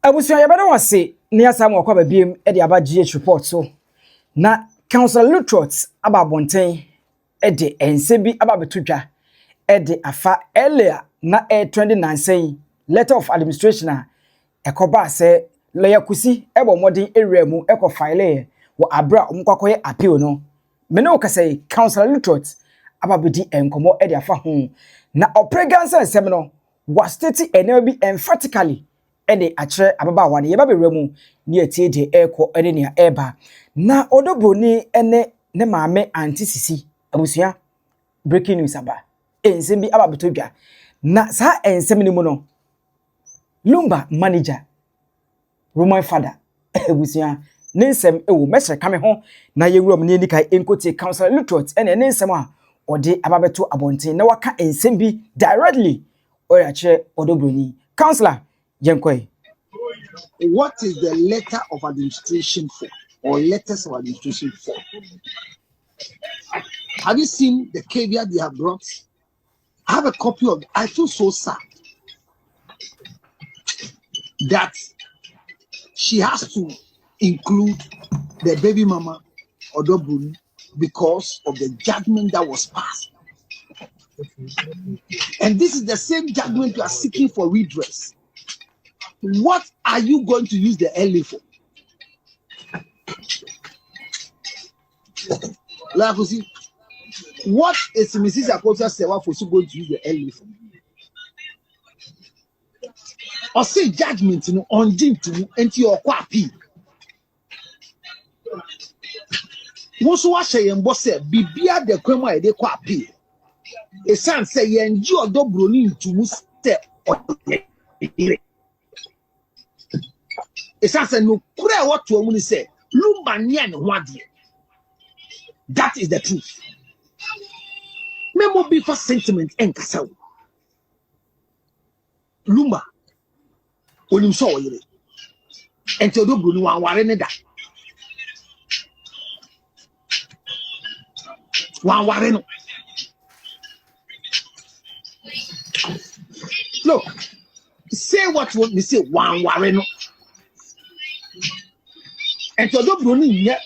Abusua yabada wase ne asam wakwa babiem e de aba GH report so na Counsellor Lutterodt aba bonten e de ense bi aba betudwa e de afa earlier na 29 letter of administration ekoba se lawyer kusi ebo modern area mu eko file wo abra omkwakoye appeal no mene o kase Counsellor Lutterodt aba bedi enkomo e de afa ho na opregansa nsem no was state enable emphatically ene akire ababa wane yeba bewremu ni etie de eko ene ne eba na Odo Bronii ene ne maame antisisi abusua breaking news aba ensem bi aba betodwa na sa ensem ni mu no Lumba manager Roman Fadda abusua NSEMSEM ewo mesre kame ho na yewuram ne ni kai enkoti Counsellor Lutterodt ene NSEMSEM a ode ababeto abonten na waka ensem bi directly oya che Odo Bronii Counsellor Jenkoi. What is the letter of administration for, or letters of administration for? Have you seen the caveat they have brought? I have a copy of it. I feel so sad that she has to include the baby mama, Odo Bronii, because of the judgment that was passed. And this is the same judgment you are seeking for redress. What are you going to use the LA for? Like you see, what is Mrs. Akosua serwaa for going to use the LA for? Or say judgment on Jim to enter your appeal. Once you watch a boss say, Bibia de Crema de appeal. A son say, Yenji Odo Bronii to must step on it. It says no cry what to woman say Lumba nyan wadi. That is the truth. Memo be for sentiment and kasau. Lumba onim so oyire. Enti Odo Bronii wan ware ne da. Wan ware no. Look, say what you want me say wan ware no. And Odo Bronii yeah,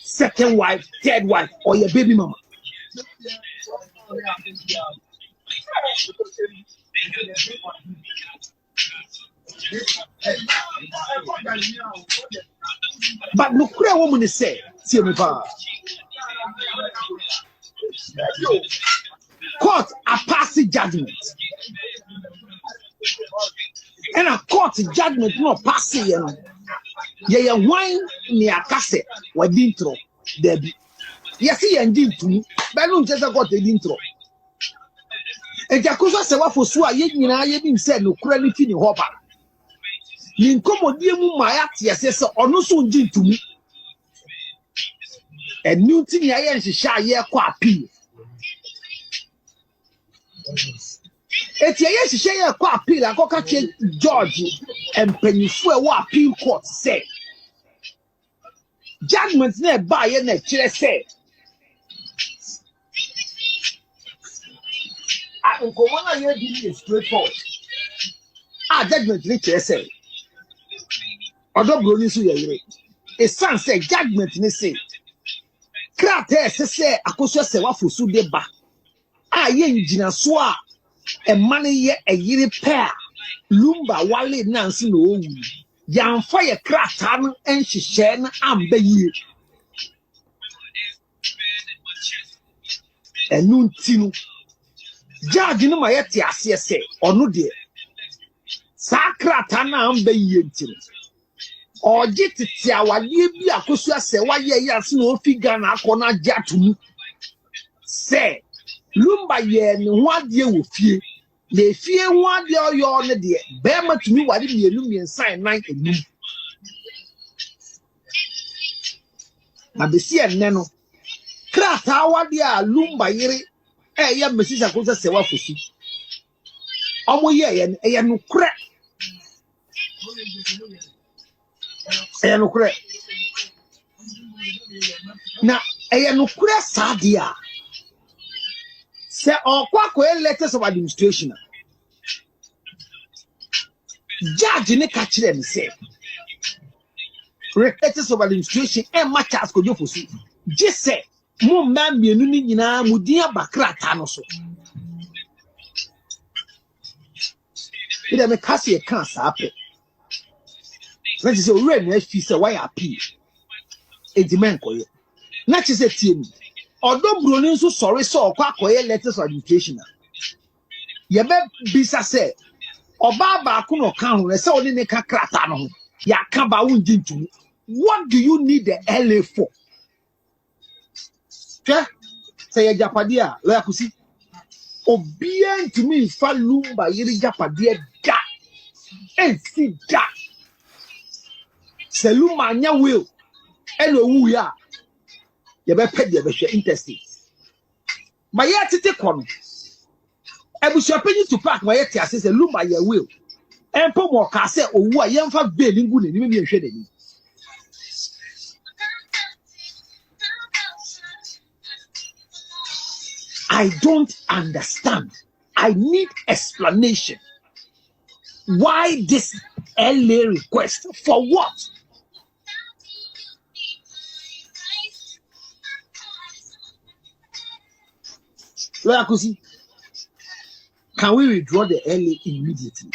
second wife, third wife, or your baby mama. But look what a woman is saying. See me pa. Court a passing judgment. And a court judgment not passing, you know. Ye wine ni akase wa dintro debi yes ye ndintu be no ntese got dintro ejakoso serwaa fosu a ye nyina ye bi nse no kura ni fini ho ba ni nkomodie mu ma ya tie se ono so ndintu mu enu ti ni aye nhihya ye kwa appeal etie ye hihya ye kwa appeal akoka che George empanyifu e wa appeal court say judgment na ba ye na kire say a nkomo na ye di straightforward judgment ni kire say Odo Bronii so ye yire e san say judgment ni say krate say Akosua serwaa fosu de ba ye ngina so a e mane ye e yire pair Lumba wale nansi no owu yamfa ye krata no enhihye na amba yie enu ntinu judge no ma ye te ase se ono de sa krata na amba yie ntinu oje tete awale bi Akosua serwaa ye ase no ofiga na akona jatumu se Lumba ye ne ho ade wo fie le fie ho ade oyo ne de be matumi wade mienu miensan nan enum na be sie enne no krata wade a Lumba yire ya Mrs. Akosua serwaa fosu omo ye no kure na no kure sadia se okwa ko letters of administration judge ne ka kire me say recklessness of administration and match as ko for so just say mo man mienu ni nyina mudin abakrata no so ida me kase e kan sa ape na je say ore na fi say why appeal edimen koye na je say tie mi Odo Bronii nso sorry so okwa koye letters of administration ye be bisa say oba ba ko no kan ho say oni ne ka krata no ho ya ka ba wunji ntumi. What do you need the LA for? Okay? Say japade a lo yakusi obia ntumi fa Lumba yiri japade da ensi da se Lumba anya will eno wu ya ye be pɛ de be hwɛ interstate ma ye tete kɔ no ABUSUAPANIN Tupac ma ye te ase se Lumba ye will empo mo ka se owu a ye mfa bail ngu ne ni me hwɛ de ni. I don't understand. I need explanation. Why this LA request? For what? Can we withdraw the LA immediately?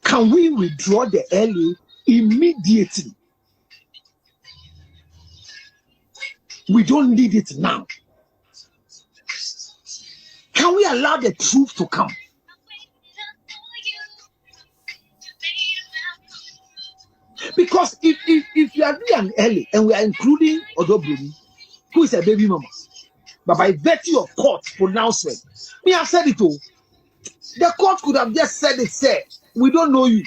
Can we withdraw the LA immediately? We don't need it now. Can we allow the truth to come? Because if you are doing an LA and we are including Odo Bronii, who is a baby mama, but by virtue of court pronouncement, me have said it all. The court could have just said it, said, we don't know you.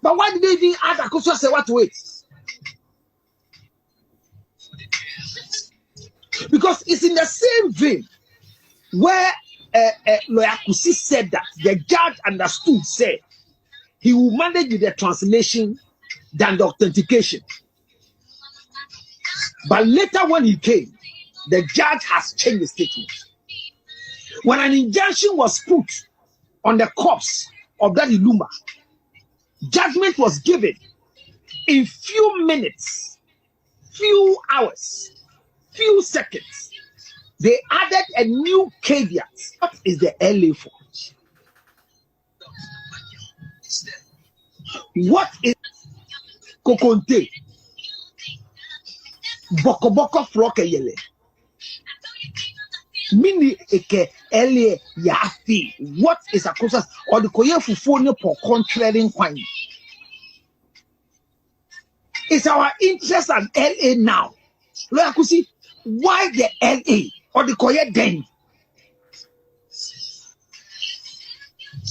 But why did they even add Akosua say what to wait? Because it's in the same vein where Lawyer Kusi said that the judge understood, said he will manage with the translation than the authentication. But later when he came, the judge has changed the statement. When an injunction was put on the corpse of that Lumba, judgment was given in few minutes, few hours, few seconds. They added a new caveat. What is the LA for? What is Kokonte? Boko boko froke yele. Mini eke LA yafi. What is Akosua or the koye fufone for contrary kwani? It's our interest at LA now. Look, see, why the LA or the koye then?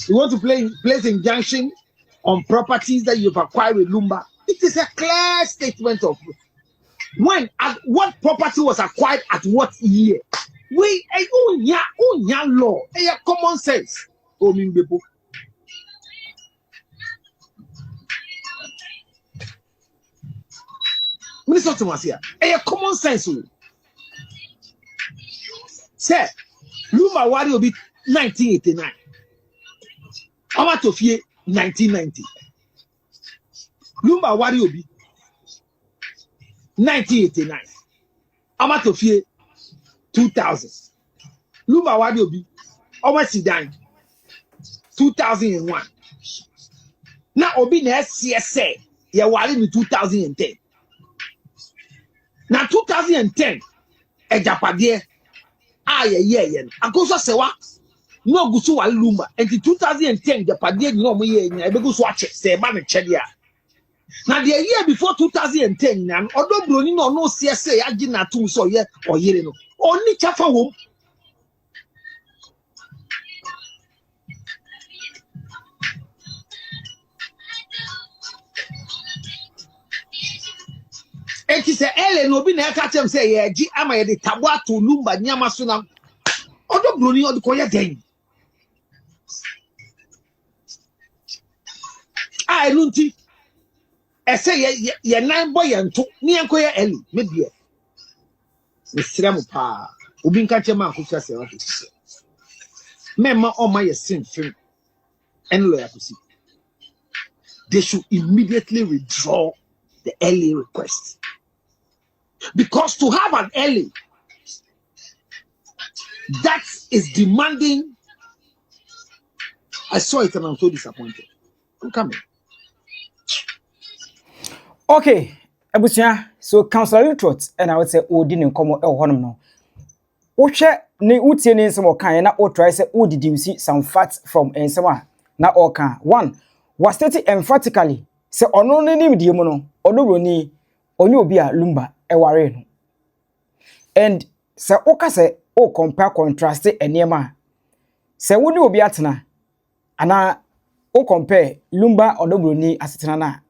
You want to place injunction on properties that you've acquired with Lumba? It is a clear statement of when, at what property was acquired at what year. We unya law, common sense. Oh, mean people. Minister Thomas here, common sense. Say, Lumba Wari will be 1989. Amatofie 1990. Lumba Wari will be 1989. Amatofie 2000. Lumba Wari will be Omasidan 2001. Now Obi na CSA ya wari in 2010. Now 2010 ejapade ye Akosua sewa no gusu wali Lumba enti 2010 ejapade ni no mo ye nya ebegu so ache se ba ne chede a. Now the year before 2010 na Odo Bronii no CSA ya gi na tum so ye oyire no oni chafa wo. Enti se ele no bi na ka chem se ye gi ama ye de tabo ato Lumba nyama so na Odo Bronii od koye den a elunti ese ye nan boy ento ni enkoye eli medie misrem pa obi nka chem Akosua se wa mema o ma ye sinfim and lawyer to see. They should immediately withdraw the early request. Because to have an early that is demanding, I saw it and I'm so disappointed. I'm coming. Okay, Abusua, so Counsellor Lutterodt, and I would say, oh, didn't come honum no. Wohwe ne utie ne nsem okan na o try say o deduce some facts from ensem a na okan. One, was stated emphatically say ono ne nim die mu no Odo Bronii onye obi a Lumba eware no. And say oka say o compare contrast enema say woni obi atena ana o compare Lumba Odo Bronii asetena na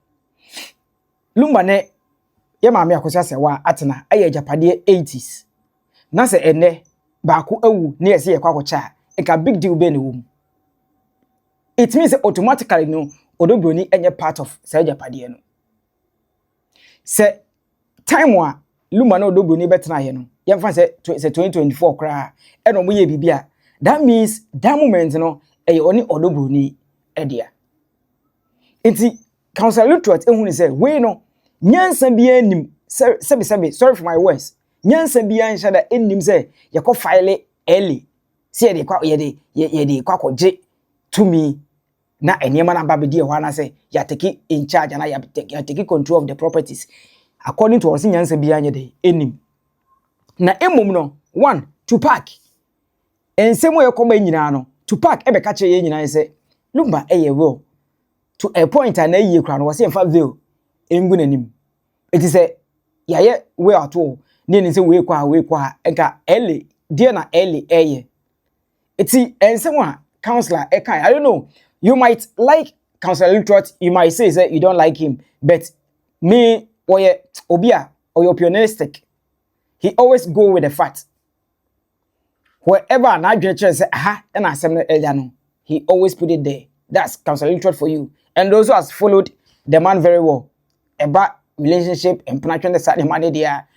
Lumba ne ye Maame Akosua serwaa atena aye japade 80s. Na se ene baako awu na yesi yekwa kwacha eka big deal be na wom. It means automatically no Odo Bronii enye part of say japade no. Se time wa Lumba na Odo Bronii betena ye no yemfa se 2024 kra e no mo ye bibia, that means that moment no e oni Odo Bronii e dia. Enti Counsellor Lutterodt ehunu se we no nyansa bia nim sebi sorry for my words. Nyansa bia nsha da ennim se yakọ file early se ye de kwa koje to me na enema na babedi e ho na se ya take in charge na ya take control of the properties according to us nyansa bia nya de ennim na emom no one Tupac ensemo ye koma nyina no Tupac ebe ka che ye nyina se Lumba eye will to a point na ye kra no se mfa veil engu nanim. It is a yaye we at all ne say we kwa enka early dear na early eye. Eti ensem a counselor e kan, I don't know, you might like Counsellor Lutterodt, you might say you don't like him, but me oye obia or opportunistic, he always go with the fact. Wherever na adwenche say aha na asem earlier no, he always put it there. That's Counsellor Lutterodt for you. And those who has followed the man very well about relationship and penetration the side money there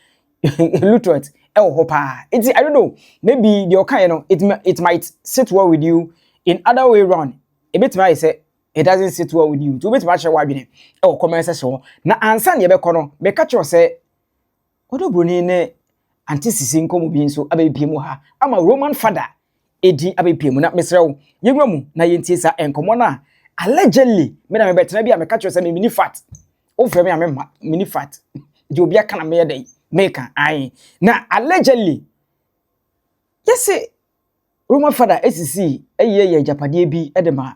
Lutterodt hopa. It's, I don't know, maybe the okay, you know, it might sit well with you in other way around. A bit might say it doesn't sit well with you. To bit much why be comment so na ansa ne be kono me catch you say Odo Bronii ne antisisi nkomo bi nso abepiem ha ama Roman Fadda edi abepiem na mesrew yegwamu na yentie sa enkomo na allegedly me na me betena bi a me catch you say me mini fat o fe me a me mini fat di obi aka na me dey make an na allegedly yes Roman Fadda SCC ye japade bi edema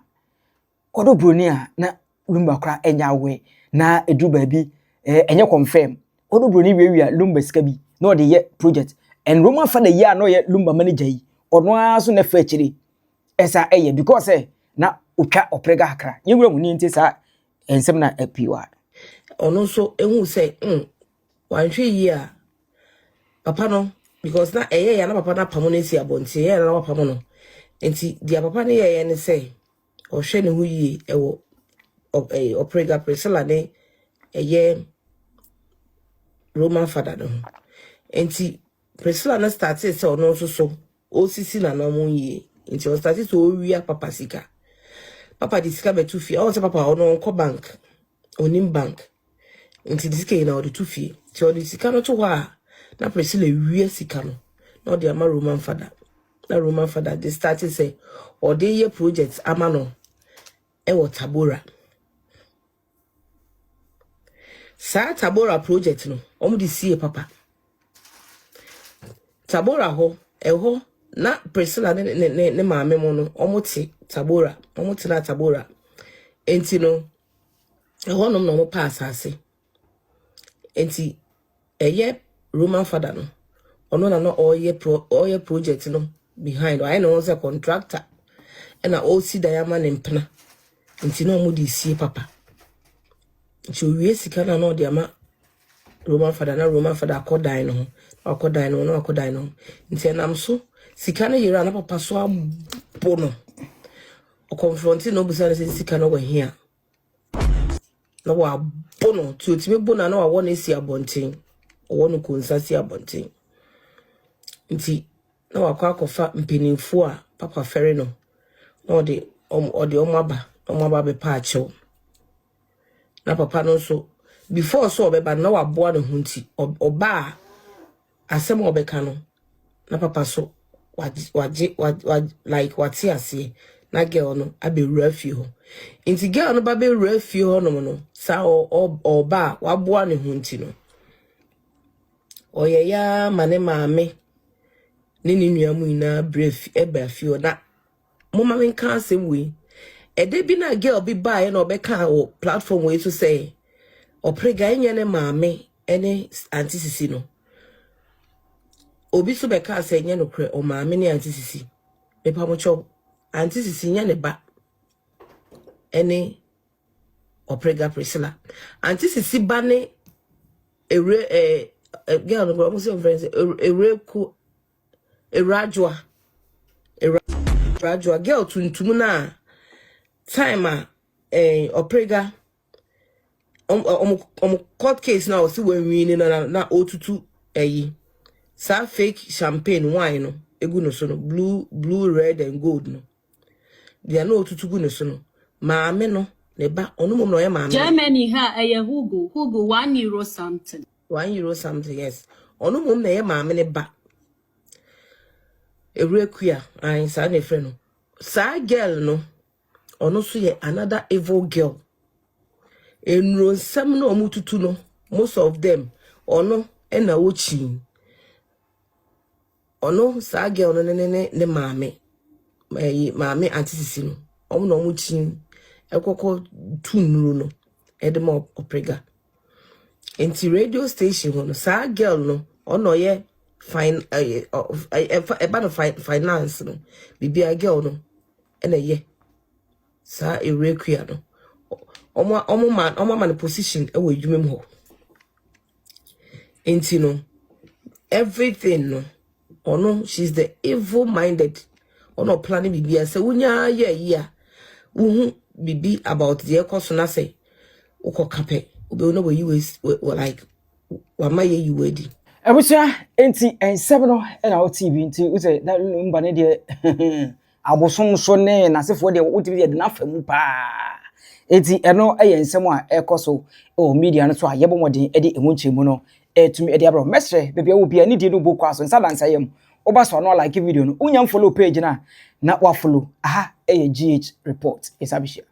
Odo Bronii na Lumba kra enya we na edu ba bi enye confirm Odo Bronii we Lumba sika bi no de ye project and Roman Fadda ye no ye Lumba manager yi ono aso na fa chiri esa eye because na otwa oprega akra yewura mu ni ntisa ensem na apiwa ono so ehu say wanhwe yi a papa no because na eye ya na papa na pamo na si abonti ye na papa no enti dia papa ne ye ne say o hwe ne hu yi ewo oprega presela ne eye Roman Fadda no enti presela na start say ono so osisi na na mo yi enti o start to owia papa sika papa di sika be tufi o say papa ono ko bank onim bank enti di sika na o di tufi ti o di sika no to wa na presela wi sika no na o di ama Roman Fadda na Roman Fadda dey start say o dey ye project ama no e wo Tabora sa Tabora project no omo di sie papa Tabora ho ho na presela ne maame mo no omo ti Tabora omo ti na Tabora enti no ho no no pass ase enti eye Roman Fadda no ono na no oye project no behind I know say contractor and all see diamond mpena enti no omo di sie papa nti owie sika na no de ama Roman Fadda na Roman Fadda akodan no akodan no nti nam so sika na yera na papa so abono o confronti no busa na sika no wa hia na wa bono ti otime bona na wa wona si abonten o wono konsa si abonten nti na wa kwa akofa mpenimfo a papa fere no na o de ode omaba be pa achew na papa no so before so obeba na waboa ne hunti oba asem obeka no na papa so waje like wati ase na girl no abe refi ho inti girl no ba be refi ho no sa oba waboa ne hunti no oyeya mane maame ni nuamu ina brief ebe afio na mama men kan asem we ede bi na girl bi buy na obeka o platform we to say oprega enye ne maame ene antisisi no obi so beka ase enye no kre o maame ne antisisi me pa mo cho antisisi nya ne ba ene oprega Priscilla antisisi ba ne ere girl no go say friends ere ku erajwa girl tuntum na time oprega court case now see when we na otutu sa fake champagne wine no egu no so no blue red and gold no dia no otutu gu no so no maame no ne ba onu mom no ye maame Germany ha Hugo €1 something €1 something yes onu mom na ye maame ne ba ewrekua an sa ne fre no sa girl no onu so ye another evil girl enro nsam no omututu no most of them ono ena wochi ono sa girl no ne maame antisisi no no omuchi ekoko tunuru no edemo oprega enti radio station no sa girl no ono ye fine finance no bibia girl no ena ye sa erekua no omo man position e wo adwumem ho enti no everything no ono she's the evil minded ono planning bibia say unya ye uhu bibi about the cost na say ukokape obe no we like wama ye you wedi Abusua enti ensem no na o TV enti u say that Lumba ne de abosom so ne nasefo de wo TV de na famu pa enti eno ensem a ekoso o media no so a yebomodin e de enwonchemu no etumi e de abro mesre bebia wo bia ni di no boku aso nsa dansa yam oba so no like video no unyam follow page na wa follow aha GH report esabishia